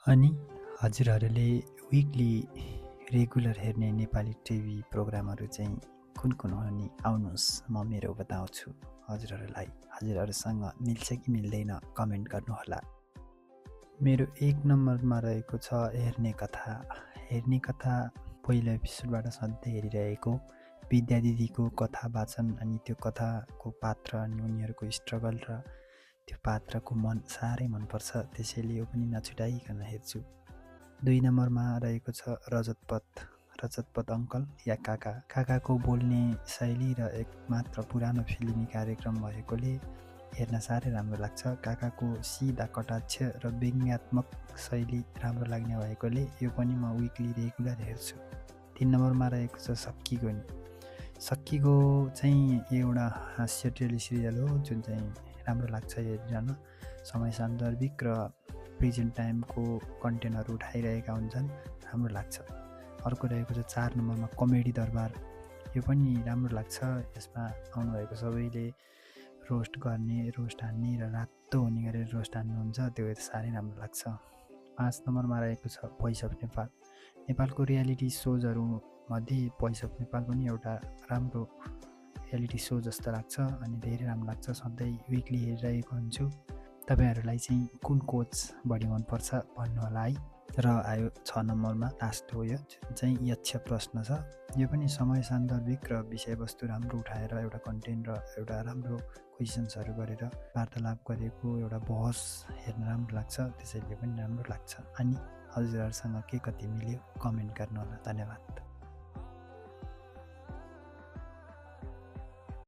अनि हजुरहरूले विकली रेगुलर हेर्ने नेपाली टिभी प्रोग्रामहरू चाहिँ कुन कुन हो नि आउनुहोस् म मेरो बताउँछु हजुरहरूलाई। हजुरहरूसँग मिल्छ कि मिल्दैन कमेन्ट गर्नुहोला। मेरो 1 नम्बरमा रहेको छ हेर्ने कथा। हेर्ने कथा पहिलो एपिसोडबाट सधैँ हेरिरहेको विद्या दिदीको कथा वाचन अनि त्यो कथाको पात्र अनि उनीहरूको स्ट्रगल र त्यो पात्रको मन साह्रै मनपर्छ, त्यसैले यो पनि नछुटाइकन हेर्छु। 2 नम्बरमा रहेको छ रजतपथ अङ्कल या काका। काकाको बोल्ने शैली र एकमात्र पुरानो फिल्मी कार्यक्रम भएकोले हेर्न साह्रै राम्रो लाग्छ। काकाको सिधा कटाक्ष र व्यङ्ग्यात्मक शैली राम्रो लाग्ने भएकोले यो पनि म विकली रेगुलर हेर्छु। 3 नम्बरमा रहेको छ सक्कीको चाहिँ एउटा हास्य टेलिसिरियल हो जुन चाहिँ राम्रो लाग्छ हेरिरहन। समय सान्दर्भिक र प्रेजेन्ट टाइमको कन्टेन्टहरू उठाइरहेका हुन्छन्, राम्रो लाग्छ। अर्को रहेको छ 4 नम्बरमा कमेडी दरबार। यो पनि राम्रो लाग्छ। यसमा आउनुभएको सबैले रोस्ट गर्ने, रोस्ट हान्ने र रातो हुने गरेर रोस्ट हान्नुहुन्छ, त्यो साह्रै राम्रो लाग्छ। 5 नम्बरमा रहेको छ भोइस अफ नेपाल। नेपालको रियालिटी सोजहरू मध्ये भोइस अफ नेपाल पनि एउटा राम्रो रियालिटी सो जस्तो लाग्छ अनि धेरै राम्रो लाग्छ। सधैँ विकली हेरिरहेको हुन्छु। तपाईँहरूलाई चाहिँ कुन कोच बढी मनपर्छ भन्नुहोला है। र आयो 6 नम्बरमा लास्ट हो यो, जुन चाहिँ यक्ष प्रश्न छ। यो पनि समय सान्दर्भिक र विषयवस्तु राम्रो उठाएर एउटा कन्टेन्ट र एउटा राम्रो क्वेसन्सहरू गरेर वार्तालाप गरेको एउटा बहस हेर्न राम्रो लाग्छ, त्यसैले पनि राम्रो लाग्छ। अनि हजुरहरूसँग के कति मिल्यो कमेन्ट गर्नुहोला। धन्यवाद।